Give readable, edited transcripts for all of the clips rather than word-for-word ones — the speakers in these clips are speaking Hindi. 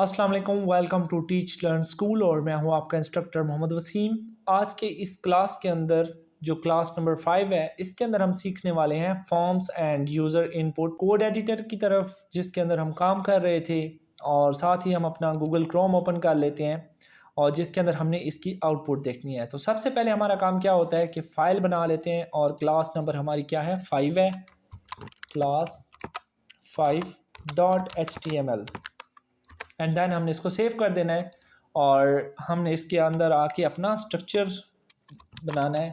अस्सलाम वालेकुम, welcome to teach learn school और मैं हूं आपका इंस्ट्रक्टर मोहम्मद वसीम। आज के इस क्लास के अंदर जो क्लास नंबर 5 है, इसके अंदर हम सीखने वाले हैं forms end user input code editor की तरफ, जिसके अंदर हम काम कर रहे थे। और साथ ही हम अपना गूगल क्रोम ओपन कर लेते हैं और जिसके अंदर हमने इसकी आउटपुट देखनी है। तो सबसे पहले हमारा काम क्या होता है कि फ़ाइल बना लेते हैं और क्लास नंबर हमारी क्या है, 5 है। क्लास 5 .html एंड देन हमने इसको सेव कर देना है और हमने इसके अंदर आके अपना स्ट्रक्चर बनाना है।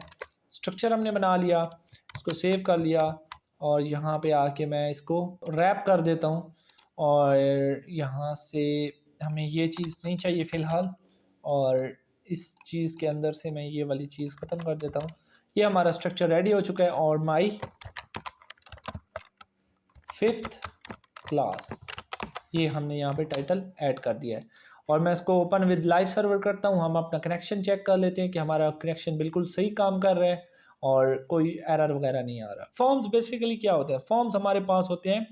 स्ट्रक्चर हमने बना लिया, इसको सेव कर लिया और यहाँ पे आके मैं इसको रैप कर देता हूँ। और यहाँ से हमें ये चीज़ नहीं चाहिए फ़िलहाल, और इस चीज़ के अंदर से मैं ये वाली चीज़ ख़त्म कर देता हूँ। ये हमारा स्ट्रक्चर रेडी हो चुका है और माई 5th क्लास, ये हमने यहाँ पे टाइटल ऐड कर दिया है। और मैं इसको ओपन विद लाइव सर्वर करता हूँ। हम अपना कनेक्शन चेक कर लेते हैं कि हमारा कनेक्शन बिल्कुल सही काम कर रहा है और कोई एरर वगैरह नहीं आ रहा। फॉर्म्स बेसिकली क्या होते हैं? फॉर्म्स हमारे पास होते हैं,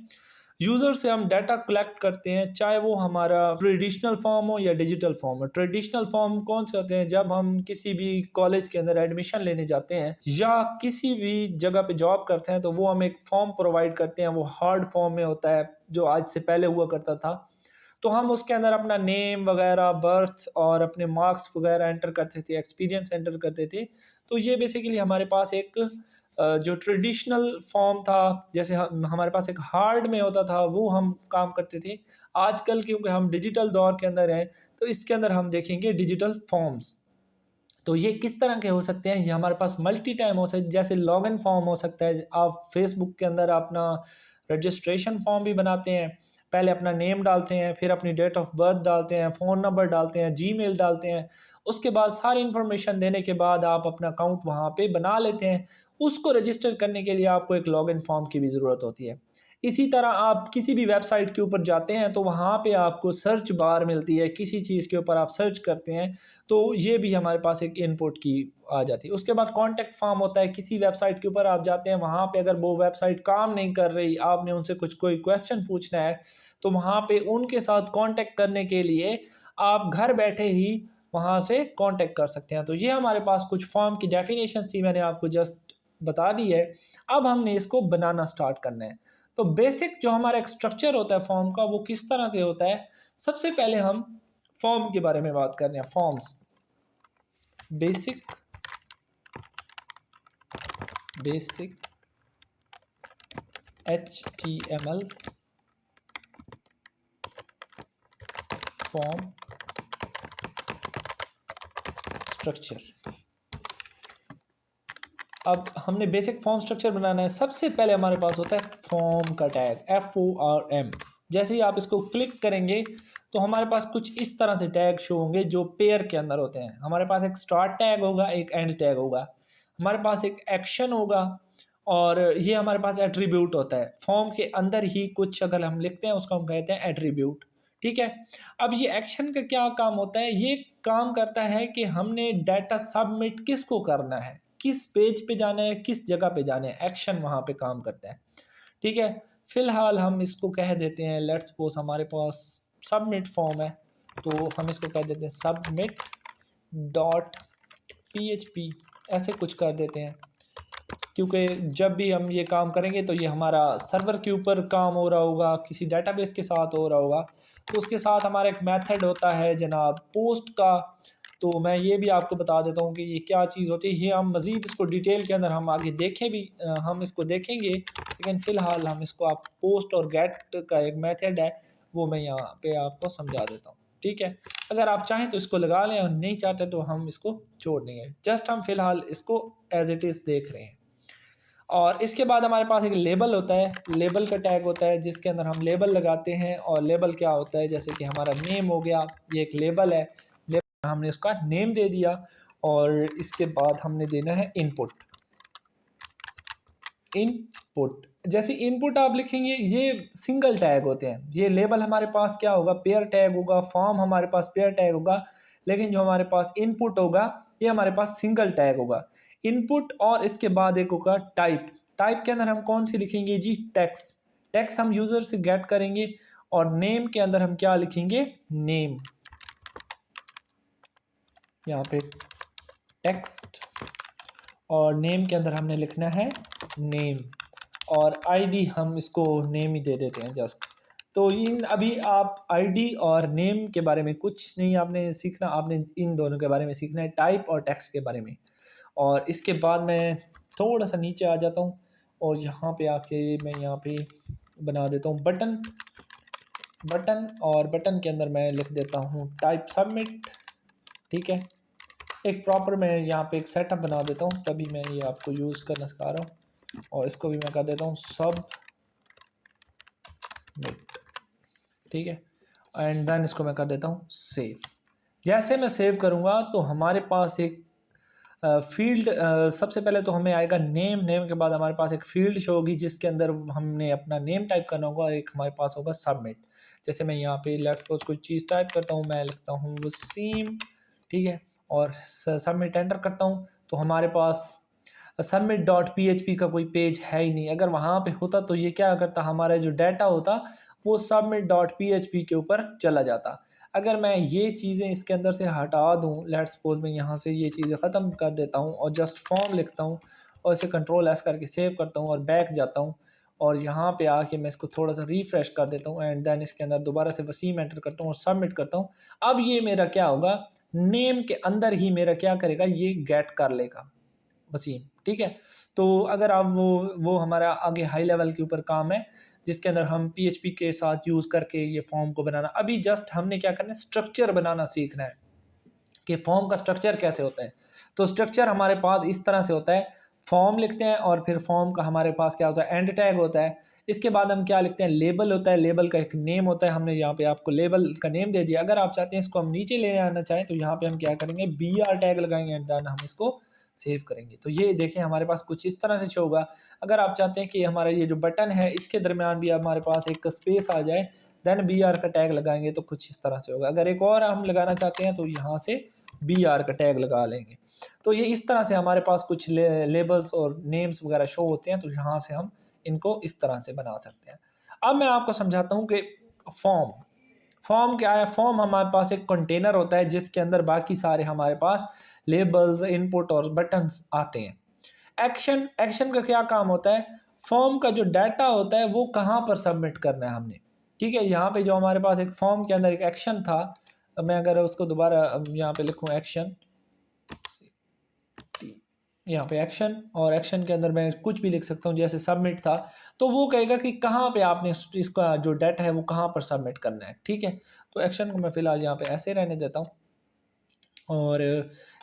यूज़र से हम डाटा कलेक्ट करते हैं, चाहे वो हमारा ट्रेडिशनल फॉर्म हो या डिजिटल फॉर्म हो। ट्रेडिशनल फॉर्म कौन से होते हैं? जब हम किसी भी कॉलेज के अंदर एडमिशन लेने जाते हैं या किसी भी जगह पे जॉब करते हैं, तो वो हम एक फॉर्म प्रोवाइड करते हैं। वो हार्ड फॉर्म में होता है, जो आज से पहले हुआ करता था। तो हम उसके अंदर अपना नेम वगैरह, बर्थ और अपने मार्क्स वगैरह एंटर करते थे, एक्सपीरियंस एंटर करते थे। तो ये बेसिकली हमारे पास एक जो ट्रेडिशनल फॉर्म था, जैसे हमारे पास एक हार्ड में होता था, वो हम काम करते थे। आजकल क्योंकि हम डिजिटल दौर के अंदर हैं, तो इसके अंदर हम देखेंगे डिजिटल फॉर्म्स। तो ये किस तरह के हो सकते हैं? ये हमारे पास मल्टी टाइम हो सकते हैं, जैसे लॉगिन फॉर्म हो सकता है। आप फेसबुक के अंदर अपना रजिस्ट्रेशन फॉर्म भी बनाते हैं। पहले अपना नेम डालते हैं, फिर अपनी डेट ऑफ बर्थ डालते हैं, फ़ोन नंबर डालते हैं, जीमेल डालते हैं। उसके बाद सारी इन्फॉर्मेशन देने के बाद आप अपना अकाउंट वहाँ पे बना लेते हैं। उसको रजिस्टर करने के लिए आपको एक लॉगिन फॉर्म की भी ज़रूरत होती है। इसी तरह आप किसी भी वेबसाइट के ऊपर जाते हैं, तो वहाँ पे आपको सर्च बार मिलती है, किसी चीज़ के ऊपर आप सर्च करते हैं, तो ये भी हमारे पास एक इनपुट की आ जाती है। उसके बाद कॉन्टैक्ट फॉर्म होता है, किसी वेबसाइट के ऊपर आप जाते हैं, वहाँ पे अगर वो वेबसाइट काम नहीं कर रही, आपने उनसे कोई क्वेश्चन पूछना है, तो वहाँ पे उनके साथ कॉन्टैक्ट करने के लिए आप घर बैठे ही वहाँ से कॉन्टैक्ट कर सकते हैं। तो ये हमारे पास कुछ फॉर्म की डेफिनेशन थी, मैंने आपको जस्ट बता दी है। अब हमने इसको बनाना स्टार्ट करना है। तो बेसिक जो हमारा एक स्ट्रक्चर होता है फॉर्म का, वो किस तरह से होता है? सबसे पहले हम फॉर्म के बारे में बात कर रहे हैं। Forms basic HTML form structure. अब हमने बेसिक फॉर्म स्ट्रक्चर बनाना है। सबसे पहले हमारे पास होता है फॉर्म का टैग, FORM। जैसे ही आप इसको क्लिक करेंगे तो हमारे पास कुछ इस तरह से टैग शो होंगे जो पेयर के अंदर होते हैं। हमारे पास एक स्टार्ट टैग होगा, एक एंड टैग होगा, हमारे पास एक एक्शन होगा और ये हमारे पास एट्रीब्यूट होता है। फॉर्म के अंदर ही कुछ अगर हम लिखते हैं, उसको हम कहते हैं एट्रीब्यूट। ठीक है। अब ये एक्शन का क्या काम होता है? ये काम करता है कि हमने डाटा सबमिट किसको करना है, किस पेज पे जाना है, किस जगह पे जाना है, एक्शन वहाँ पे काम करता है। ठीक है। फिलहाल हम इसको कह देते हैं, लेट्स सपोज हमारे पास सबमिट फॉर्म है, तो हम इसको कह देते हैं सबमिट डॉट PHP, ऐसे कुछ कर देते हैं। क्योंकि जब भी हम ये काम करेंगे तो ये हमारा सर्वर के ऊपर काम हो रहा होगा, किसी डेटाबेस के साथ हो रहा होगा। तो उसके साथ हमारा एक मेथड होता है जनाब पोस्ट का। तो मैं ये भी आपको बता देता हूँ कि ये क्या चीज़ होती है। ये हम मज़ीद इसको डिटेल के अंदर हम आगे देखें भी, हम इसको देखेंगे, लेकिन फ़िलहाल हम इसको आप पोस्ट और गेट का एक मेथड है, वो मैं यहाँ पे आपको समझा देता हूँ। ठीक है। अगर आप चाहें तो इसको लगा लें और नहीं चाहते तो हम इसको छोड़ देंगे। जस्ट हम फ़िलहाल इसको एज़ इट इज़ देख रहे हैं। और इसके बाद हमारे पास एक लेबल होता है, लेबल का टैग होता है जिसके अंदर हम लेबल लगाते हैं। और लेबल क्या होता है? जैसे कि हमारा नेम हो गया, ये एक लेबल है। लेबल हमने उसका नेम दे दिया और इसके बाद हमने देना है इनपुट। इनपुट जैसे इनपुट आप लिखेंगे, ये सिंगल टैग होते हैं। ये लेबल हमारे पास क्या होगा? पेयर टैग होगा। फॉर्म हमारे पास पेयर टैग होगा, लेकिन जो हमारे पास इनपुट होगा, ये हमारे पास सिंगल टैग होगा। इनपुट और इसके बाद एक होगा टाइप। टाइप के अंदर हम कौन सी लिखेंगे जी? टेक्स्ट। टेक्स्ट हम यूज़र से गेट करेंगे और नेम के अंदर हम क्या लिखेंगे, नेम, यहाँ पे टेक्स्ट, और नेम के अंदर हमने लिखना है नेम, और आईडी हम इसको नेम ही दे देते हैं जस्ट। तो इन अभी आप आईडी और नेम के बारे में कुछ नहीं आपने सीखना, आपने इन दोनों के बारे में सीखना है, टाइप और टेक्स्ट के बारे में। और इसके बाद मैं थोड़ा सा नीचे आ जाता हूँ और यहाँ पे आके मैं यहाँ पे बना देता हूँ बटन, बटन, और बटन के अंदर मैं लिख देता हूँ टाइप सबमिट। ठीक है, एक प्रॉपर मैं यहाँ पे एक सेटअप बना देता हूँ, तभी मैं ये आपको यूज़ करना सिखा रहा हूँ। और इसको भी मैं कर देता हूँ सबमिट। ठीक है, एंड देन इसको मैं कर देता हूँ सेव। जैसे मैं सेव करूँगा तो हमारे पास एक फील्ड, सबसे पहले तो हमें आएगा नेम, नेम के बाद हमारे पास एक फील्ड शो होगी जिसके अंदर हमने अपना नेम टाइप करना होगा, और एक हमारे पास होगा सबमिट। जैसे मैं यहाँ पे लेट्स सपोज कोई चीज़ टाइप करता हूँ, मैं लिखता हूँ वसीम, ठीक है, और सबमिट एंटर करता हूँ, तो हमारे पास submit.php का कोई पेज है ही नहीं। अगर वहाँ पे होता तो ये क्या करता, हमारा जो डाटा होता वो submit.php के ऊपर चला जाता। अगर मैं ये चीज़ें इसके अंदर से हटा दूँ, लेट्स सपोज मैं यहाँ से ये चीज़ें ख़त्म कर देता हूँ और जस्ट फॉर्म लिखता हूँ और इसे कंट्रोल एस करके सेव करता हूँ और बैक जाता हूँ, और यहाँ पे आके मैं इसको थोड़ा सा रिफ़्रेश कर देता हूँ, एंड देन इसके अंदर दोबारा से वसीम एंटर करता हूँ और सबमिट करता हूँ। अब ये मेरा क्या होगा, नेम के अंदर ही मेरा क्या करेगा, ये गेट कर लेगा वसीम। ठीक है, तो अगर आप वो हमारा आगे हाई लेवल के ऊपर काम है जिसके अंदर हम PHP के साथ यूज़ करके ये फॉर्म को बनाना, अभी जस्ट हमने क्या करना है, स्ट्रक्चर बनाना सीखना है कि फॉर्म का स्ट्रक्चर कैसे होता है। तो स्ट्रक्चर हमारे पास इस तरह से होता है, फॉर्म लिखते हैं और फिर फॉर्म का हमारे पास क्या होता है, एंड टैग होता है। इसके बाद हम क्या लिखते हैं, लेबल होता है, लेबल का एक नेम होता है, हमने यहाँ पे आपको लेबल का नेम दे दिया। अगर आप चाहते हैं इसको हम नीचे ले आना चाहें तो यहाँ पे हम क्या करेंगे, BR टैग लगाएंगे एंड देन हम इसको सेव करेंगे। तो ये देखें हमारे पास कुछ इस तरह से शो होगा। अगर आप चाहते हैं कि हमारा ये जो बटन है इसके दरमियान भी हमारे पास एक स्पेस आ जाए, देन BR का टैग लगाएंगे तो कुछ इस तरह से होगा। अगर एक और हम लगाना चाहते हैं तो यहाँ से BR का टैग लगा लेंगे। तो ये इस तरह से हमारे पास कुछ लेबल्स और नेम्स वगैरह शो होते हैं, तो यहाँ से हम इनको इस तरह से बना सकते हैं। अब मैं आपको समझाता हूँ कि फॉर्म, फॉर्म क्या है। फॉर्म हमारे पास एक कंटेनर होता है जिसके अंदर बाकी सारे हमारे पास लेबल्स, इनपुट और बटन्स आते हैं। एक्शन, एक्शन का क्या काम होता है, फॉर्म का जो डाटा होता है वो कहाँ पर सबमिट करना है हमने। ठीक है, यहाँ पे जो हमारे पास एक फॉर्म के अंदर एक एक्शन था, मैं अगर उसको दोबारा यहाँ पे लिखूँ एक्शन, यहाँ पे एक्शन, और एक्शन के अंदर मैं कुछ भी लिख सकता हूँ जैसे सबमिट था, तो वो कहेगा कि कहाँ पे आपने इसका जो डाटा है वो कहाँ पर सबमिट करना है। ठीक है, तो एक्शन को मैं फ़िलहाल यहाँ पे ऐसे रहने देता हूँ। और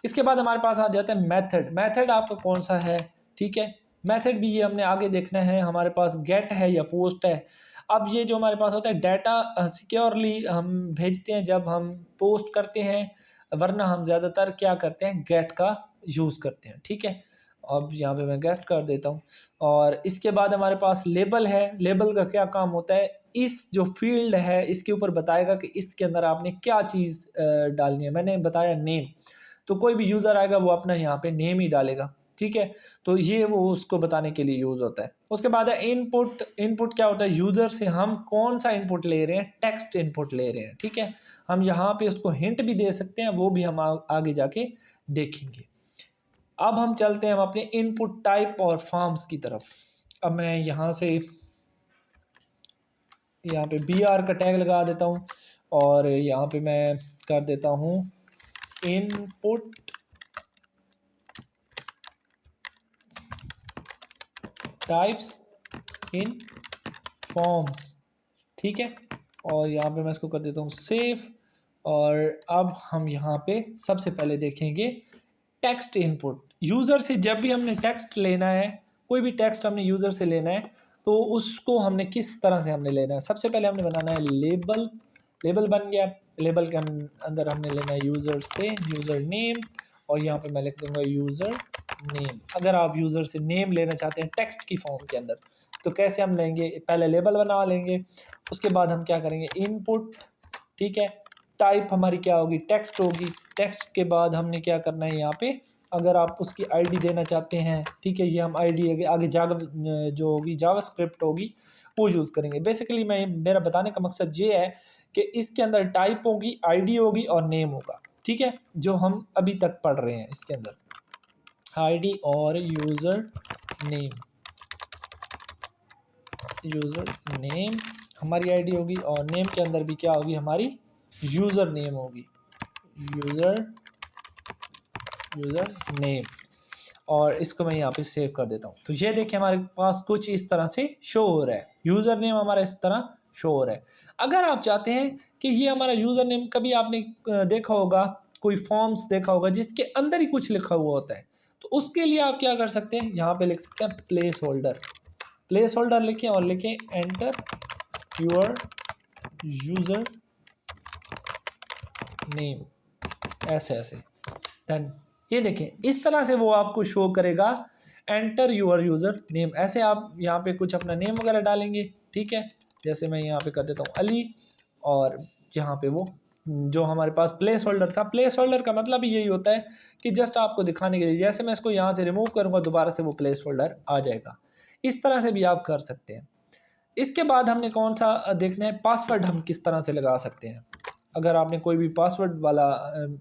इसके बाद हमारे पास आ जाता है मेथड। मेथड आपका कौन सा है, ठीक है, मेथड भी ये हमने आगे देखना है। हमारे पास गेट है या पोस्ट है। अब ये जो हमारे पास होता है डाटा सिक्योरली हम भेजते हैं जब हम पोस्ट करते हैं, वरना हम ज़्यादातर क्या करते हैं, गेट का यूज़ करते हैं। ठीक है, अब यहाँ पे मैं गेट कर देता हूँ। और इसके बाद हमारे पास लेबल है। लेबल का क्या काम होता है, इस जो फील्ड है इसके ऊपर बताएगा कि इसके अंदर आपने क्या चीज़ डालनी है। मैंने बताया नेम, तो कोई भी यूज़र आएगा वो अपना यहाँ पे नेम ही डालेगा। ठीक है, तो ये वो उसको बताने के लिए यूज़ होता है। उसके बाद है इनपुट। इनपुट क्या होता है, यूज़र से हम कौन सा इनपुट ले रहे हैं, टेक्स्ट इनपुट ले रहे हैं। ठीक है, हम यहाँ पे उसको हिंट भी दे सकते हैं, वो भी हम आगे जाके देखेंगे। अब हम चलते हैं हम अपने इनपुट टाइप और फॉर्म्स की तरफ। अब मैं यहाँ से यहाँ पे BR का टैग लगा देता हूँ और यहाँ पे मैं कर देता हूँ इनपुट टाइप्स इन फॉर्म्स। ठीक है, और यहाँ पे मैं इसको कर देता हूँ सेव। और अब हम यहाँ पे सबसे पहले देखेंगे टेक्स्ट इनपुट। यूज़र से जब भी हमने टेक्स्ट लेना है, कोई भी टेक्स्ट हमने यूज़र से लेना है, तो उसको हमने किस तरह से हमने लेना है। सबसे पहले हमने बनाना है लेबल। लेबल बन गया, लेबल के अंदर हमने लेना है यूज़र से यूज़र नेम, और यहाँ पे मैं लिख दूंगा यूज़र नेम। अगर आप यूज़र से नेम लेना चाहते हैं टेक्स्ट की फॉर्म के अंदर, तो कैसे हम लेंगे, पहले लेबल बना लेंगे, उसके बाद हम क्या करेंगे, इनपुट। ठीक है, टाइप हमारी क्या होगी, टेक्स्ट होगी। टेक्स्ट के बाद हमने क्या करना है, यहाँ पे अगर आप उसकी आईडी देना चाहते हैं, ठीक है, ये हम आईडी आगे जावा जो होगी जावास्क्रिप्ट होगी, वो यूज़ करेंगे। बेसिकली मेरा बताने का मकसद ये है कि इसके अंदर टाइप होगी, आईडी होगी और नेम होगा, ठीक है, जो हम अभी तक पढ़ रहे हैं। इसके अंदर आईडी और यूज़र नेम हमारी आईडी होगी और नेम के अंदर भी क्या होगी, हमारी यूज़र नेम होगी, यूज़र नेम। और इसको मैं यहाँ पे सेव कर देता हूँ। तो ये देखिए हमारे पास कुछ इस तरह से शो हो रहा है, यूज़र नेम हमारा इस तरह शो हो रहा है। अगर आप चाहते हैं कि ये हमारा यूज़र नेम, कभी आपने देखा होगा कोई फॉर्म्स देखा होगा जिसके अंदर ही कुछ लिखा हुआ होता है, तो उसके लिए आप क्या कर सकते हैं, यहाँ पे लिख सकते हैं प्लेस होल्डर लिखें और लिखें एंटर योर यूज़र नेम, ऐसे देन ये देखें इस तरह से वो आपको शो करेगा एंटर यूर यूज़र नेम। ऐसे आप यहाँ पे कुछ अपना नेम वगैरह डालेंगे, ठीक है, जैसे मैं यहाँ पे कर देता हूँ अली, और यहाँ पे वो जो हमारे पास प्लेस होल्डर था, प्लेस होल्डर का मतलब ही यही होता है कि जस्ट आपको दिखाने के लिए, जैसे मैं इसको यहाँ से रिमूव करूँगा दोबारा से वो प्लेस होल्डर आ जाएगा। इस तरह से भी आप कर सकते हैं। इसके बाद हमने कौन सा देखना है, पासवर्ड हम किस तरह से लगा सकते हैं। अगर आपने कोई भी पासवर्ड वाला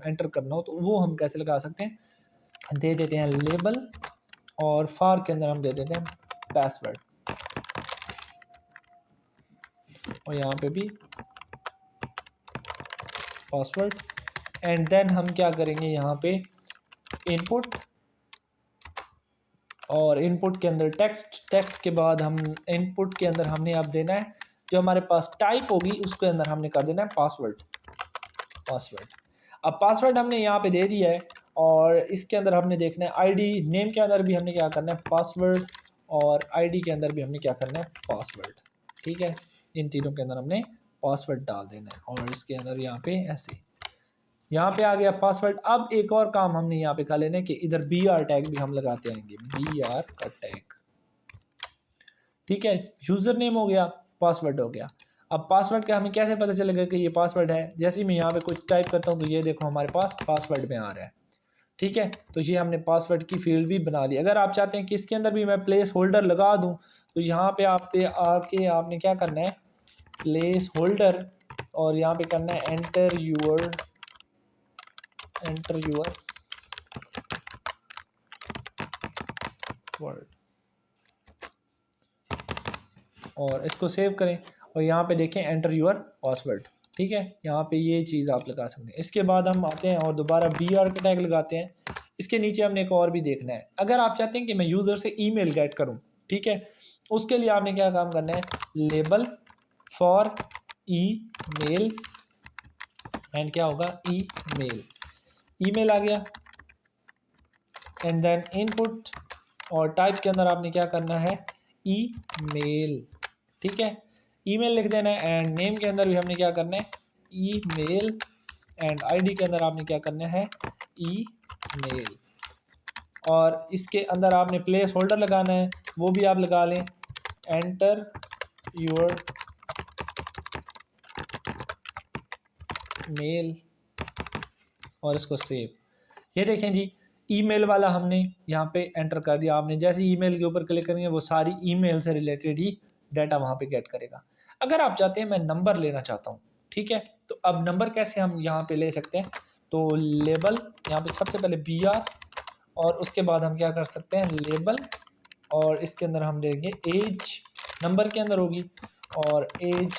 एंटर करना हो तो वो हम कैसे लगा सकते हैं, दे देते हैं लेबल और फार के अंदर हम दे देते हैं पासवर्ड, और यहाँ पे भी पासवर्ड। एंड देन हम क्या करेंगे, यहाँ पे इनपुट, और इनपुट के अंदर टेक्स्ट के बाद हम इनपुट के अंदर हमने अब देना है जो हमारे पास टाइप होगी, उसके अंदर हमने कर देना है पासवर्ड। अब पासवर्ड हमने यहाँ पे दे दिया है, और इसके अंदर हमने देखना है आईडी, नेम के अंदर भी हमने क्या करना है पासवर्ड, और आईडी के अंदर भी हमने क्या करना है पासवर्ड, ठीक है, इन तीनों के अंदर हमने पासवर्ड डाल देना है। और इसके अंदर यहाँ पे ऐसे, यहाँ पे आ गया पासवर्ड। अब एक और काम हमने यहाँ पे कर लेना है कि इधर BR टैग भी हम लगाते आएंगे, BR का टैग, ठीक है, यूज़र नेम हो गया, पासवर्ड हो गया। अब पासवर्ड का हमें कैसे पता चलेगा कि ये पासवर्ड है, जैसे ही मैं यहाँ पे कुछ टाइप करता हूँ तो ये देखो हमारे पास पासवर्ड में आ रहा है, ठीक है, तो ये हमने पासवर्ड की फील्ड भी बना ली। अगर आप चाहते हैं कि इसके अंदर भी मैं प्लेस होल्डर लगा दूँ, तो यहाँ पे आप पे आके आपने क्या करना है, प्लेस होल्डर, और यहाँ पे करना है एंटर यूर वर्ड, और इसको सेव करें और यहाँ पे देखें एंटर यूर पासवर्ड, ठीक है, यहाँ पे ये चीज़ आप लगा सकते हैं। इसके बाद हम आते हैं और दोबारा BR का टैग लगाते हैं। इसके नीचे हमने एक और भी देखना है, अगर आप चाहते हैं कि मैं यूज़र से ईमेल गेट करूँ, ठीक है, उसके लिए आपने क्या काम करना है, लेबल फॉर ईमेल, एंड क्या होगा ईमेल आ गया, एंड देन इनपुट, और टाइप के अंदर आपने क्या करना है ईमेल, ठीक है, ईमेल लिख देना है। एंड नेम के अंदर भी हमने क्या करना है ईमेल, एंड आईडी के अंदर आपने क्या करना है ईमेल, और इसके अंदर आपने प्लेस होल्डर लगाना है, वो भी आप लगा लें एंटर योर मेल, और इसको सेव। ये देखें जी ईमेल वाला हमने यहाँ पे एंटर कर दिया। आपने जैसे ईमेल के ऊपर क्लिक करेंगे वो सारी ईमेल से रिलेटेड ही डाटा वहाँ पे गेट करेगा। अगर आप चाहते हैं मैं नंबर लेना चाहता हूँ, ठीक है, तो अब नंबर कैसे हम यहाँ पे ले सकते हैं, तो लेबल, यहाँ पे सबसे पहले BR, और उसके बाद हम क्या कर सकते हैं लेबल, और इसके अंदर हम देंगे एज, नंबर के अंदर होगी, और एज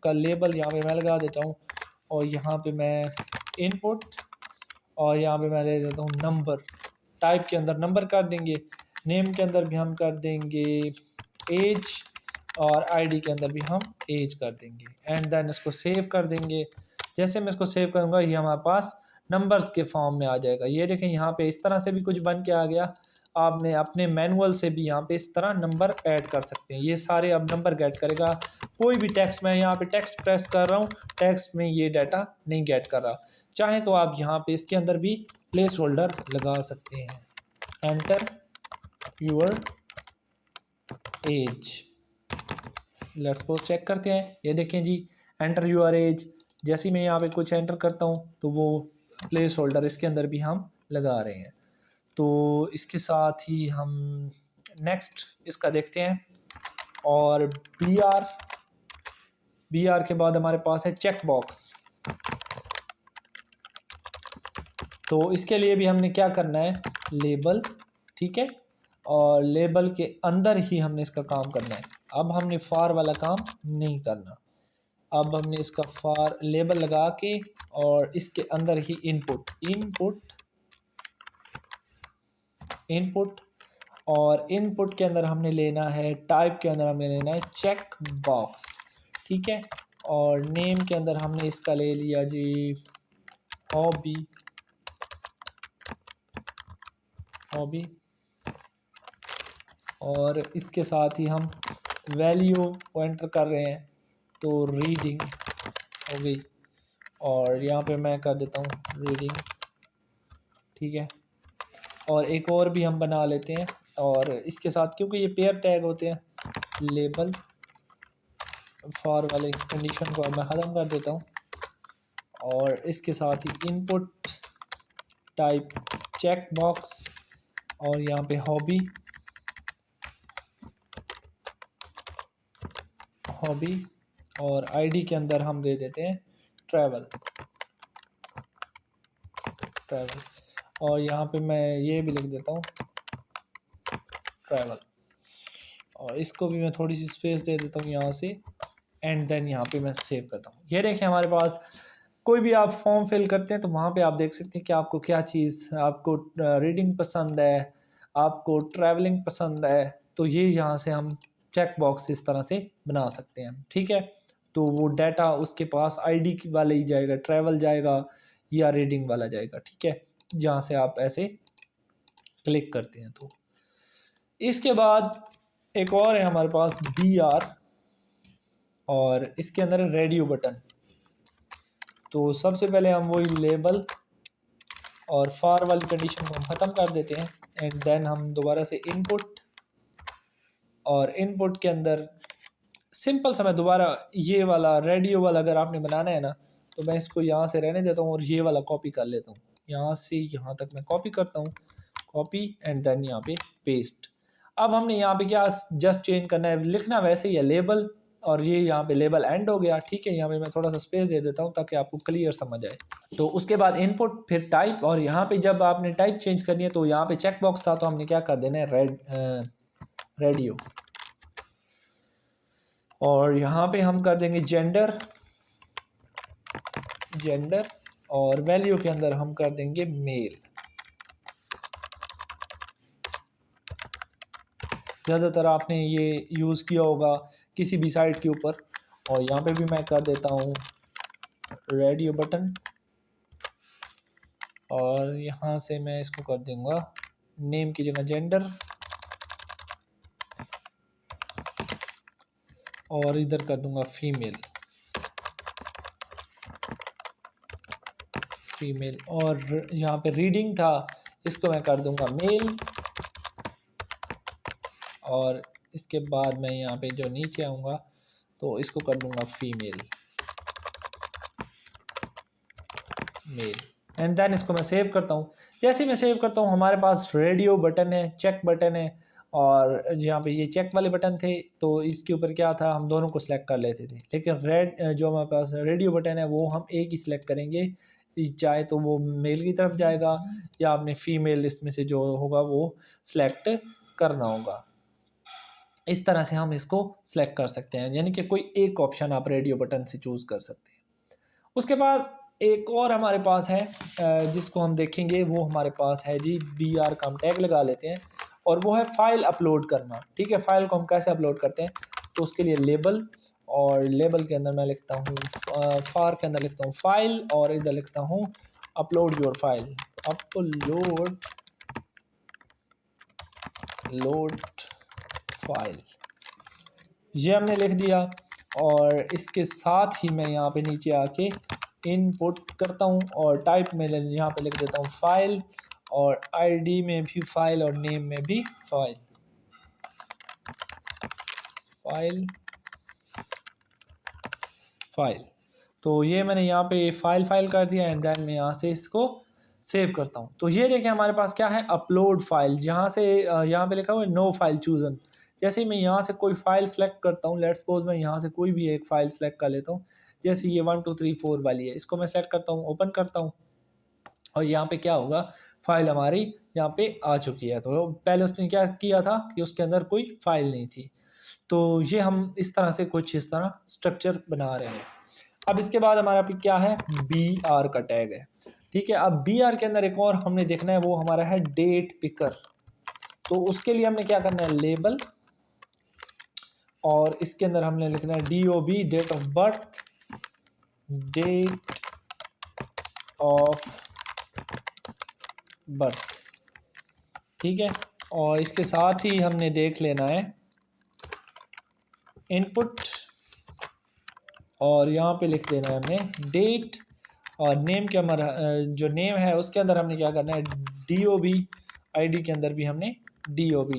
का लेबल यहाँ पे मैं लगा देता हूँ, और यहाँ पे मैं इनपुट, और यहाँ पे मैं ले देता हूँ नंबर, टाइप के अंदर नंबर कर देंगे, नेम के अंदर भी हम कर देंगे एज, और आईडी के अंदर भी हम एज कर देंगे, एंड देन इसको सेव कर देंगे। जैसे मैं इसको सेव करूँगा ये हमारे पास नंबर्स के फॉर्म में आ जाएगा। ये देखें यहाँ पे इस तरह से भी कुछ बन के आ गया। आपने अपने मैनुअल से भी यहाँ पे इस तरह नंबर ऐड कर सकते हैं। ये सारे अब नंबर गेट करेगा। कोई भी टेक्स्ट, मैं यहाँ पे टेक्स्ट प्रेस कर रहा हूँ, टेक्स्ट में ये डाटा नहीं गेट कर रहा। चाहे तो आप यहाँ पे इसके अंदर भी प्लेस होल्डर लगा सकते हैं, enter your age. Let's suppose check करते हैं। ये देखें जी एंटर यूर एज, जैसे ही मैं यहाँ पे कुछ एंटर करता हूँ तो वो प्लेस होल्डर इसके अंदर भी हम लगा रहे हैं। तो इसके साथ ही हम नेक्स्ट इसका देखते हैं, और बी आर के बाद हमारे पास है चेक बॉक्स। तो इसके लिए भी हमने क्या करना है, लेबल, ठीक है, और लेबल के अंदर ही हमने इसका काम करना है। अब हमने फार वाला काम नहीं करना, अब हमने इसका फार लेबल लगा के और इसके अंदर ही इनपुट और इनपुट के अंदर हमने लेना है, टाइप के अंदर हमने लेना है चेक बॉक्स, ठीक है, और नेम के अंदर हमने इसका ले लिया जी हॉबी, और इसके साथ ही हम वैल्यू को एंटर कर रहे हैं, तो रीडिंग हो गई, और यहाँ पे मैं कर देता हूँ रीडिंग, ठीक है, और एक और भी हम बना लेते हैं, और इसके साथ क्योंकि ये पेयर टैग होते हैं, लेबल फॉर वाले कंडीशन को अब मैं ख़त्म कर देता हूँ, और इसके साथ ही इनपुट टाइप चेक बॉक्स, और यहाँ पे हॉबी और आईडी के अंदर हम दे देते हैं ट्रैवल, और यहाँ पे मैं ये भी लिख देता हूँ ट्रैवल, और इसको भी मैं थोड़ी सी स्पेस दे देता हूँ यहाँ से, एंड देन यहाँ पे मैं सेव करता हूँ। ये देखें हमारे पास कोई भी आप फॉर्म फिल करते हैं तो वहाँ पे आप देख सकते हैं कि आपको क्या चीज़, आपको रीडिंग पसंद है, आपको ट्रैवलिंग पसंद है, तो ये यहाँ से हम चेक बॉक्स इस तरह से बना सकते हैं, ठीक है। तो वो डाटा उसके पास आईडी वाले ही जाएगा, ट्रैवल जाएगा या रीडिंग वाला जाएगा, ठीक है, जहाँ से आप ऐसे क्लिक करते हैं। तो इसके बाद एक और है हमारे पास BR, और इसके अंदर है रेडियो बटन। तो सबसे पहले हम वही लेबल और फार वाली कंडीशन को हम ख़त्म कर देते हैं, एंड देन हम दोबारा से इनपुट, और इनपुट के अंदर सिंपल सा मैं दोबारा ये वाला रेडियो वाला अगर आपने बनाना है ना, तो मैं इसको यहाँ से रहने देता हूँ और ये वाला कॉपी कर लेता हूँ, यहाँ से यहाँ तक मैं कॉपी करता हूँ, कॉपी एंड देन यहाँ पे पेस्ट। अब हमने यहाँ पे क्या जस्ट चेंज करना है, लिखना वैसे ही है लेबल, और ये यहाँ पे लेबल एंड हो गया, ठीक है। यहाँ पे मैं थोड़ा सा स्पेस दे देता हूँ ताकि आपको क्लियर समझ आए। तो उसके बाद इनपुट, फिर टाइप, और यहाँ पे जब आपने टाइप चेंज करनी है तो यहाँ पे चेक बॉक्स था तो हमने क्या कर देना है रेडियो, और यहाँ पे हम कर देंगे जेंडर, और वैल्यू के अंदर हम कर देंगे मेल। ज़्यादातर आपने ये यूज़ किया होगा किसी भी साइट के ऊपर, और यहाँ पे भी मैं कर देता हूँ रेडियो बटन, और यहाँ से मैं इसको कर दूँगा नेम की जगह जेंडर, और इधर कर दूँगा फीमेल, और यहाँ पे रीडिंग था इसको मैं कर दूँगा मेल, और इसके बाद मैं यहाँ पे जो नीचे आऊँगा तो इसको कर दूँगा फीमेल, मेल, एंड देन इसको मैं सेव करता हूँ। जैसे मैं सेव करता हूँ हमारे पास रेडियो बटन है, चेक बटन है, और यहाँ पे ये चेक वाले बटन थे तो इसके ऊपर क्या था, हम दोनों को सिलेक्ट कर लेते थे, लेकिन जो हमारे पास रेडियो बटन है वो हम एक ही सिलेक्ट करेंगे, चाहे तो वो मेल की तरफ जाएगा या आपने फीमेल इसमें से जो होगा वो सिलेक्ट करना होगा। इस तरह से हम इसको सिलेक्ट कर सकते हैं, यानी कि कोई एक ऑप्शन आप रेडियो बटन से चूज़ कर सकते हैं। उसके बाद एक और हमारे पास है जिसको हम देखेंगे, वो हमारे पास है जी BR का हम टैग लगा लेते हैं, और वो है फाइल अपलोड करना, ठीक है। फाइल को हम कैसे अपलोड करते हैं, तो उसके लिए लेबल, और लेबल के अंदर मैं लिखता हूँ फार के अंदर लिखता हूँ फाइल, और इधर लिखता हूँ upload your file, load file, ये हमने लिख दिया। और इसके साथ ही मैं यहाँ पे नीचे आके इनपुट करता हूँ, और टाइप में यहाँ पे लिख देता हूँ फाइल, और आईडी में भी फाइल, और नेम में भी फाइल, तो ये मैंने यहाँ पे फाइल कर दिया, एंड देन मैं यहाँ से इसको सेव करता हूँ। तो ये देखिए हमारे पास क्या है, अपलोड फाइल, जहाँ से यहाँ पे लिखा हुआ है नो फाइल चूजन, जैसे ही मैं यहाँ से कोई फाइल सेलेक्ट करता हूँ, लेट्स सपोज मैं यहाँ से कोई भी एक फ़ाइल सेलेक्ट कर लेता हूँ, जैसे ये 1 2 3 4 वाली है, इसको मैं सेलेक्ट करता हूँ, ओपन करता हूँ और यहाँ पे क्या होगा, फाइल हमारी यहाँ पे आ चुकी है। तो पहले उसने क्या किया था कि उसके अंदर कोई फाइल नहीं थी। तो ये हम इस तरह से कुछ इस तरह स्ट्रक्चर बना रहे हैं। अब इसके बाद हमारा पे क्या है, बी आर का टैग है। ठीक है, अब बी आर के अंदर एक और हमने देखना है, वो हमारा है डेट पिकर। तो उसके लिए हमने क्या करना है, लेबल, और इसके अंदर हमने लिखना है DOB, date of birth, date of birth. ठीक है, और इसके साथ ही हमने देख लेना है इनपुट, और यहाँ पे लिख देना है हमने डेट, और नेम के हमारा जो नेम है उसके अंदर हमने क्या करना है DOB, ID के अंदर भी हमने DOB,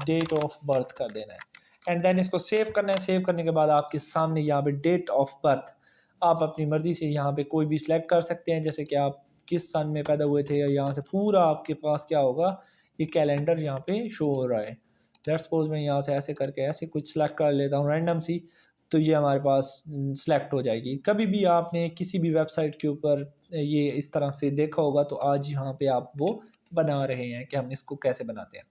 डेट ऑफ बर्थ कर देना है। एंड देन इसको सेव करना है। सेव करने के बाद आपके सामने यहाँ पे डेट ऑफ बर्थ आप अपनी मर्ज़ी से यहाँ पे कोई भी सिलेक्ट कर सकते हैं, जैसे कि आप किस सन में पैदा हुए थे, यहाँ से पूरा आपके पास क्या होगा, ये कैलेंडर यहाँ पे शो हो रहा है। लेट्स सपोज मैं यहाँ से ऐसे करके ऐसे कुछ सेलेक्ट कर लेता हूँ रैंडम सी, तो ये हमारे पास सिलेक्ट हो जाएगी। कभी भी आपने किसी भी वेबसाइट के ऊपर ये इस तरह से देखा होगा, तो आज यहाँ पे आप वो बना रहे हैं कि हम इसको कैसे बनाते हैं।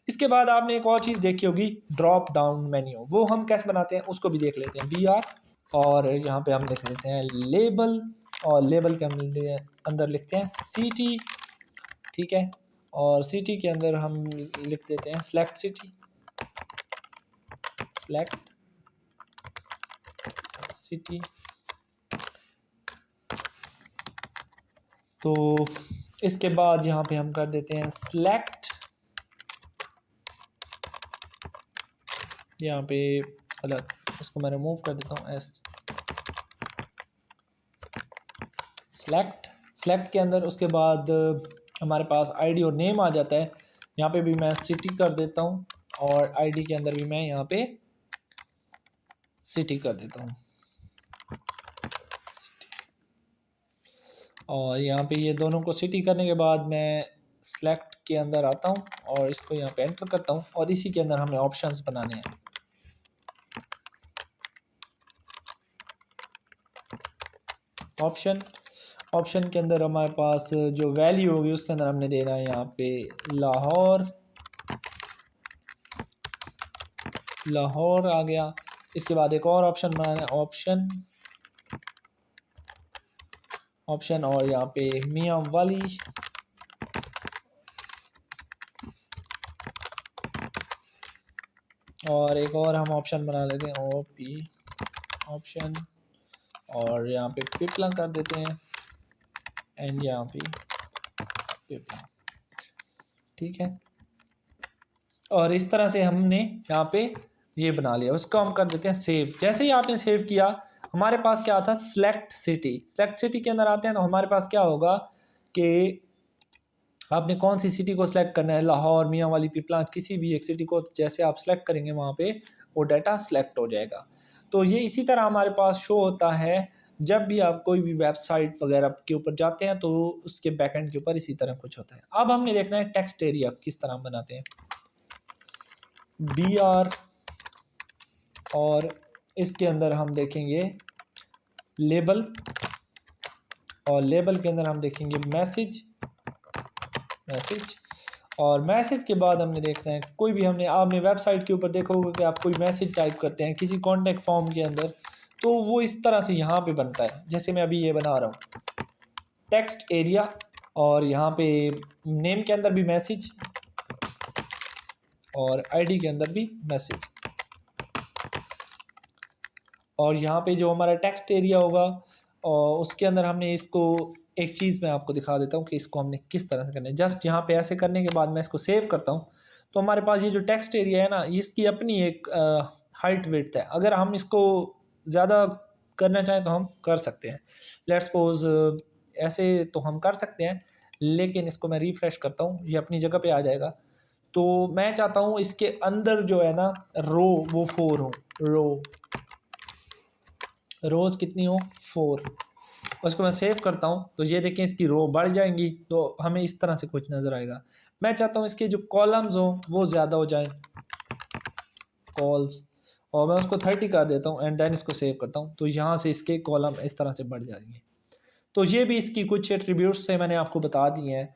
इसके बाद आपने एक और चीज़ देखी होगी, ड्रॉप डाउन मेन्यू, वो हम कैसे बनाते हैं उसको भी देख लेते हैं। BR, और यहाँ पे हम लिख लेते हैं लेबल, और लेबल के अंदर लिखते हैं सिटी। ठीक है, और सिटी के अंदर हम लिख देते हैं सेलेक्ट सिटी, सेलेक्ट सिटी। तो इसके बाद यहाँ पे हम कर देते हैं सेलेक्ट, यहाँ पे अलग, इसको मैं रिमूव कर देता हूँ एस, सेलेक्ट। सेलेक्ट के अंदर उसके बाद हमारे पास आईडी और नेम आ जाता है। यहाँ पे भी मैं सिटी कर देता हूँ, और आईडी के अंदर भी मैं यहाँ पे सिटी कर देता हूँ, और यहाँ पे ये दोनों को सिटी करने के बाद मैं सेलेक्ट के अंदर आता हूँ और इसको यहाँ पे एंटर करता हूँ, और इसी के अंदर हमें ऑप्शंस बनाने हैं। ऑप्शन के अंदर हमारे पास जो वैल्यू होगी उसके अंदर हमने देना है यहाँ पे लाहौर आ गया। इसके बाद एक और ऑप्शन बनाना है, ऑप्शन, और यहाँ पे मियाँ वाली, और एक और हम ऑप्शन बना लेते हैं OP ऑप्शन, और यहाँ पे पिपला कर देते हैं, एंड यहाँ पे पिपला। ठीक है, और इस तरह से हमने यहाँ पे ये बना लिया। उसको हम कर देते हैं सेव। जैसे ही आपने सेव किया, हमारे पास क्या आता है, सेलेक्ट सिटी। सेलेक्ट सिटी के अंदर आते हैं तो हमारे पास क्या होगा कि आपने कौन सी सिटी को सिलेक्ट करना है, लाहौर, मियाँ वाली, पिपला, किसी भी एक सिटी को जैसे आप सेलेक्ट करेंगे वहाँ पे वो डाटा सेलेक्ट हो जाएगा। तो ये इसी तरह हमारे पास शो होता है जब भी आप कोई भी वेबसाइट वगैरह के ऊपर जाते हैं, तो उसके बैकएंड के ऊपर इसी तरह कुछ होता है। अब हमने देखना है टेक्स्ट एरिया किस तरह बनाते हैं। BR, और इसके अंदर हम देखेंगे लेबल, और लेबल के अंदर हम देखेंगे मैसेज, और मैसेज के बाद हमने देखना है कोई भी, हमने आपने वेबसाइट के ऊपर देखा होगा कि आप कोई मैसेज टाइप करते हैं किसी कॉन्टैक्ट फॉर्म के अंदर, तो वो इस तरह से यहाँ पे बनता है। जैसे मैं अभी ये बना रहा हूँ टेक्स्ट एरिया, और यहाँ पे नेम के अंदर भी मैसेज, और आईडी के अंदर भी मैसेज, और यहाँ पे जो हमारा टेक्स्ट एरिया होगा और उसके अंदर हमने इसको, एक चीज़ मैं आपको दिखा देता हूँ कि इसको हमने किस तरह से करना है। जस्ट यहाँ पे ऐसे करने के बाद मैं इसको सेव करता हूँ, तो हमारे पास ये जो टेक्स्ट एरिया है ना, इसकी अपनी एक हाइट विड्थ है। अगर हम इसको ज़्यादा करना चाहें तो हम कर सकते हैं। लेट्स सपोज ऐसे तो हम कर सकते हैं, लेकिन इसको मैं रिफ्रेश करता हूँ, ये अपनी जगह पे आ जाएगा। तो मैं चाहता हूँ इसके अंदर जो है ना रो, वो 4 हो, रोज़ कितनी हो, 4। उसको मैं सेव करता हूँ, तो ये देखें इसकी रो बढ़ जाएंगी, तो हमें इस तरह से कुछ नज़र आएगा। मैं चाहता हूँ इसके जो कॉलम्स हों वो ज़्यादा हो जाएं, कॉल्स, और मैं उसको 30 कर देता हूँ एंड देन इसको सेव करता हूँ, तो यहाँ से इसके कॉलम इस तरह से बढ़ जाएंगे। तो ये भी इसकी कुछ एट्रीब्यूट्स से मैंने आपको बता दिए हैं।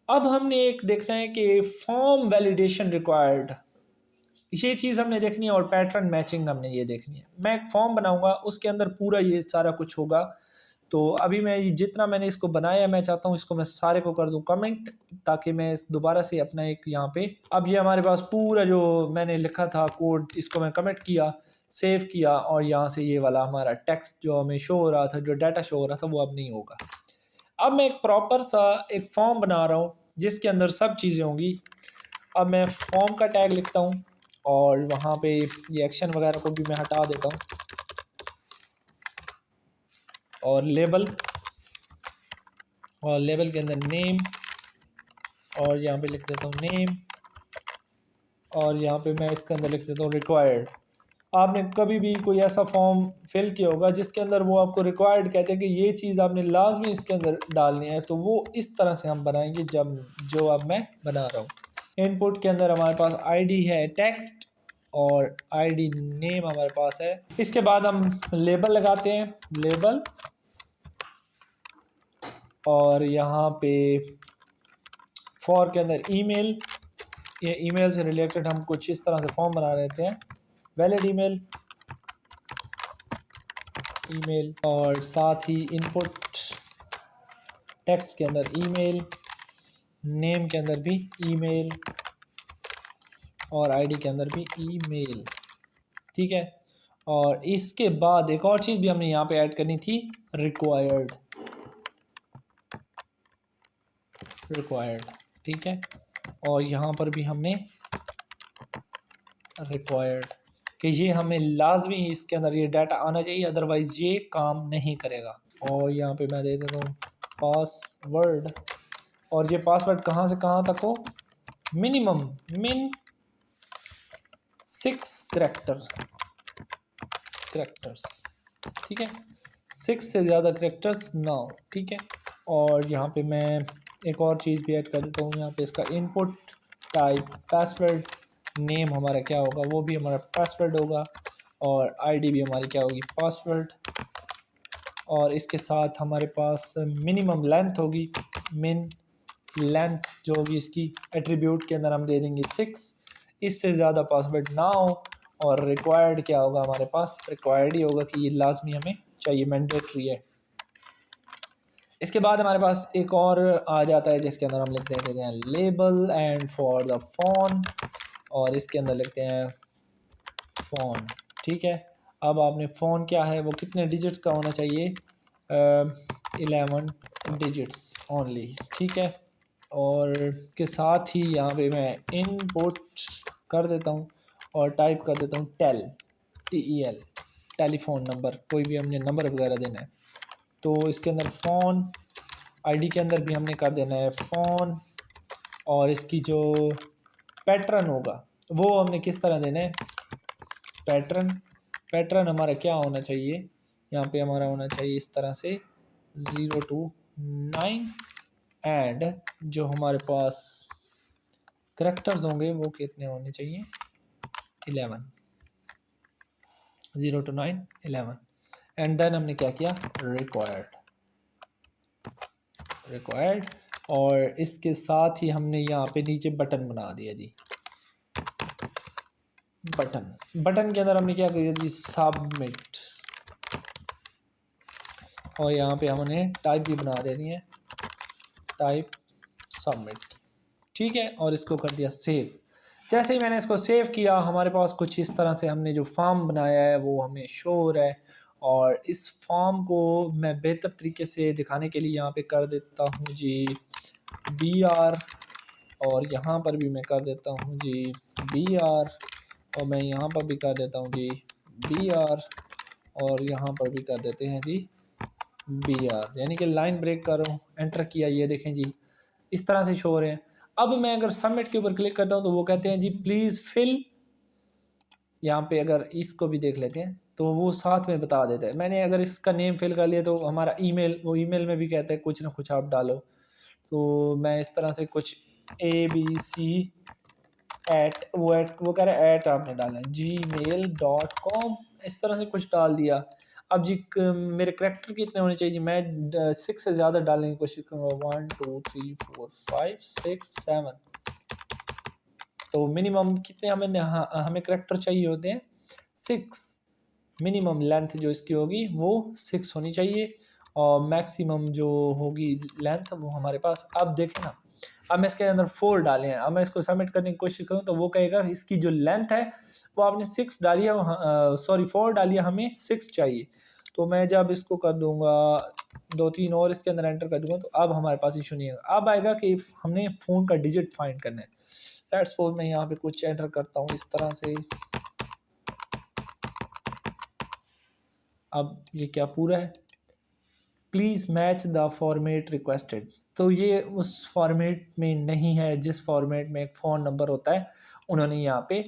अब हमने एक देखना है कि फॉर्म वैलिडेशन रिक्वायर्ड, ये चीज़ हमने देखनी है, और पैटर्न मैचिंग हमने ये देखनी है। मैं एक फॉर्म बनाऊंगा, उसके अंदर पूरा ये सारा कुछ होगा। तो अभी मैं जितना मैंने इसको बनाया, मैं चाहता हूँ इसको मैं सारे को कर दूँ कमेंट, ताकि मैं दोबारा से अपना एक यहाँ पे, अब ये हमारे पास पूरा जो मैंने लिखा था कोड, इसको मैं कमेंट किया, सेव किया, और यहाँ से ये वाला हमारा टेक्स्ट जो हमें शो हो रहा था, जो डाटा शो हो रहा था, वो अब नहीं होगा। अब मैं एक प्रॉपर सा एक फॉर्म बना रहा हूँ जिसके अंदर सब चीज़ें होंगी। अब मैं फॉर्म का टैग लिखता हूँ, और वहाँ पे ये एक्शन वगैरह को भी मैं हटा देता हूँ, और लेबल के अंदर नेम, और यहाँ पे लिख देता हूँ नेम, और यहाँ पे मैं इसके अंदर लिख देता हूँ रिक्वायर्ड। आपने कभी भी कोई ऐसा फॉर्म फिल किया होगा जिसके अंदर वो आपको रिक्वायर्ड कहते हैं कि ये चीज़ आपने लाजमी इसके अंदर डालनी है, तो वो इस तरह से हम बनाएंगे जब जो अब मैं बना रहा हूँ। इनपुट के अंदर हमारे पास आईडी है टेक्स्ट, और आईडी नेम हमारे पास है। इसके बाद हम लेबल लगाते हैं, लेबल, और यहाँ पे फॉर के अंदर ईमेल, ये ईमेल से रिलेटेड हम कुछ इस तरह से फॉर्म बना लेते हैं, वैलिड ईमेल, और साथ ही इनपुट टेक्स्ट के अंदर ईमेल, नेम के अंदर भी ईमेल, और आईडी के अंदर भी ईमेल। ठीक है, और इसके बाद एक और चीज़ भी हमने यहाँ पे ऐड करनी थी, रिक्वायर्ड। ठीक है, और यहाँ पर भी हमने रिक्वायर्ड कि ये हमें लाजमी इसके अंदर ये डाटा आना चाहिए, अदरवाइज़ ये काम नहीं करेगा। और यहाँ पे मैं दे देता हूँ पासवर्ड, और ये पासवर्ड कहाँ से कहाँ तक हो, मिनिमम 6 करैक्टर्स। ठीक है, 6 से ज़्यादा करैक्टर्स ना हो। ठीक है, और यहाँ पे मैं एक और चीज़ भी ऐड कर देता हूँ, यहाँ पे इसका इनपुट टाइप पासवर्ड, नेम हमारा क्या होगा, वो भी हमारा पासवर्ड होगा, और आईडी भी हमारी क्या होगी, पासवर्ड। और इसके साथ हमारे पास मिनिमम लेंथ होगी, मिन लेंथ जो होगी इसकी एट्रीब्यूट के अंदर हम दे देंगे 6, इससे ज़्यादा पासवर्ड ना हो। और रिक्वायर्ड क्या होगा हमारे पास, रिक्वायर्ड ही होगा कि ये लाजमी हमें चाहिए, मैंडेटरी है। इसके बाद हमारे पास एक और आ जाता है जिसके अंदर हम लिख देते हैं label and for the phone, और इसके अंदर लिखते हैं फ़ोन। ठीक है, अब आपने फ़ोन क्या है, वो कितने डिजिट्स का होना चाहिए, 11 डिजिट्स ओनली। ठीक है, और के साथ ही यहाँ पे मैं इनपुट कर देता हूँ, और टाइप कर देता हूँ TEL, टेलीफोन नंबर, कोई भी हमने नंबर वगैरह देना है। तो इसके अंदर फ़ोन, आईडी के अंदर भी हमने कर देना है फ़ोन, और इसकी जो पैटर्न होगा वो हमने किस तरह देना है, पैटर्न हमारा क्या होना चाहिए, यहाँ पे हमारा होना चाहिए इस तरह से 0 to 9, एंड जो हमारे पास करैक्टर्स होंगे वो कितने होने चाहिए, 11, 0 to 9 11। एंड देन हमने क्या किया, रिक्वायर्ड, और इसके साथ ही हमने यहाँ पे नीचे बटन बना दिया जी, बटन के अंदर हमने क्या किया जी, सबमिट, और यहाँ पे हमने टाइप भी बना देनी है, टाइप सबमिट। ठीक है, और इसको कर दिया सेव। जैसे ही मैंने इसको सेव किया, हमारे पास कुछ इस तरह से हमने जो फॉर्म बनाया है वो हमें शो हो रहा है। और इस फॉर्म को मैं बेहतर तरीके से दिखाने के लिए यहाँ पे कर देता हूँ जी BR, और यहाँ पर भी मैं कर देता हूँ जी BR, और मैं यहाँ पर भी कर देता हूँ जी BR, और यहाँ पर भी कर देते हैं जी BR, यानी कि लाइन ब्रेक कर रहा हूँ, एंटर किया, ये देखें जी इस तरह से शो हो रहे हैं। अब मैं अगर सबमिट के ऊपर क्लिक करता हूँ तो वो कहते हैं जी प्लीज़ फिल, यहाँ पे अगर इसको भी देख लेते हैं तो वो साथ में बता देता है। मैंने अगर इसका नेम फिल कर लिया तो हमारा ईमेल, वो ईमेल में भी कहता है कुछ ना कुछ आप डालो। तो मैं इस तरह से कुछ ABC वो कह रहा है एट आपने डालना है gmail.com, इस तरह से कुछ डाल दिया। अब जी मेरे करैक्टर कितने होने चाहिए, मैं 6 से ज़्यादा डालने की कोशिश करूँगा। 1 2 3 4 5 6 7, तो मिनिमम कितने हमें करैक्टर चाहिए होते हैं 6। मिनिमम लेंथ जो इसकी होगी वो 6 होनी चाहिए, और मैक्सिमम जो होगी लेंथ वो हमारे पास, अब देखें ना, अब मैं इसके अंदर 4 डाले हैं। अब मैं इसको सबमिट करने की कोशिश करूँ तो वो कहेगा इसकी जो लेंथ है वो आपने 6 डाली है, सॉरी 4 डाली है, हमें 6 चाहिए। तो मैं जब इसको कर दूंगा 2 3 और इसके अंदर एंटर कर दूंगा तो अब हमारे पास इशू नहीं आएगा। अब आएगा कि हमने फ़ोन का डिजिट फाइंड करना है। लेट्स सपोज मैं यहाँ पे कुछ एंटर करता हूँ इस तरह से। अब ये क्या पूरा है, please match the format requested, तो ये उस फॉर्मेट में नहीं है जिस फॉर्मेट में एक फ़ोन नंबर होता है, उन्होंने यहाँ पे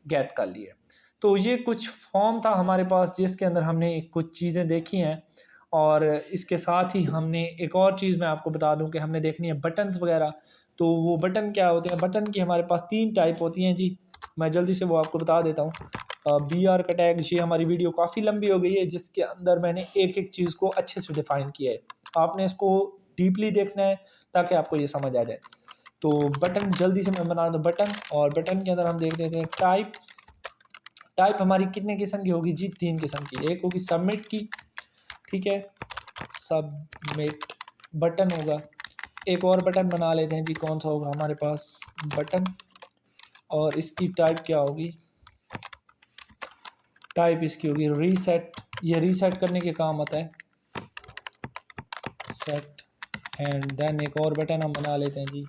गेट कर लिया। तो ये कुछ फॉर्म था हमारे पास जिसके अंदर हमने कुछ चीज़ें देखी हैं, और इसके साथ ही हमने एक और चीज़ मैं आपको बता दूं कि हमने देखनी है बटन्स वगैरह। तो वो बटन क्या होते हैं, बटन की हमारे पास 3 टाइप होती हैं जी, मैं जल्दी से वो आपको बता देता हूँ। BR का टैग, ये हमारी वीडियो काफ़ी लंबी हो गई है जिसके अंदर मैंने एक एक चीज़ को अच्छे से डिफ़ाइन किया है, आपने इसको डीपली देखना है ताकि आपको ये समझ आ जाए। तो बटन जल्दी से मैं बना दूँ बटन, और बटन के अंदर हम देख लेते हैं टाइप। टाइप हमारी कितने किस्म की होगी जी, 3 किस्म की। एक होगी सबमिट की, ठीक है, सबमिट बटन होगा। एक और बटन बना लेते हैं जी, कौन सा होगा हमारे पास, बटन, और इसकी टाइप क्या होगी, टाइप इसकी होगी रीसेट। ये रीसेट करने के काम आता है, सेट। एंड देन एक और बटन हम बना लेते हैं जी,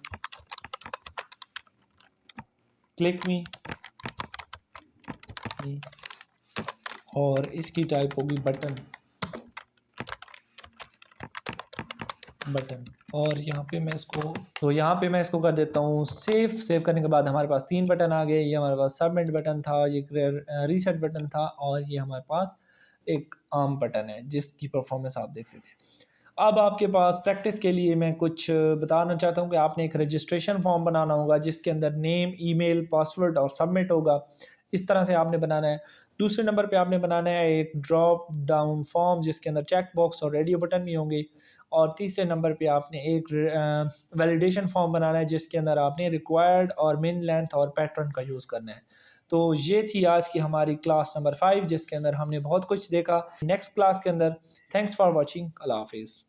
क्लिक मी, और इसकी टाइप होगी बटन, बटन। और यहाँ पे मैं इसको, तो यहाँ पे मैं इसको कर देता हूँ सेव। सेव करने के बाद हमारे पास 3 बटन आ गए। ये हमारे पास सबमिट बटन था, ये रीसेट बटन था, और ये हमारे पास एक आम बटन है जिसकी परफॉर्मेंस आप देख सकते हैं। अब आपके पास प्रैक्टिस के लिए मैं कुछ बताना चाहता हूँ कि आपने एक रजिस्ट्रेशन फॉर्म बनाना होगा जिसके अंदर नेम, ईमेल, पासवर्ड और सबमिट होगा। इस तरह से आपने बनाना है। दूसरे नंबर पे आपने बनाना है एक ड्रॉप डाउन फॉर्म जिसके अंदर चेक बॉक्स और रेडियो बटन भी होंगे। और तीसरे नंबर पे आपने एक वैलिडेशन फॉर्म बनाना है जिसके अंदर आपने रिक्वायर्ड और मिन लेंथ और पैटर्न का यूज़ करना है। तो ये थी आज की हमारी क्लास नंबर 5 जिसके अंदर हमने बहुत कुछ देखा। नेक्स्ट क्लास के अंदर, थैंक्स फॉर वॉचिंग, अल्लाह हाफिज़।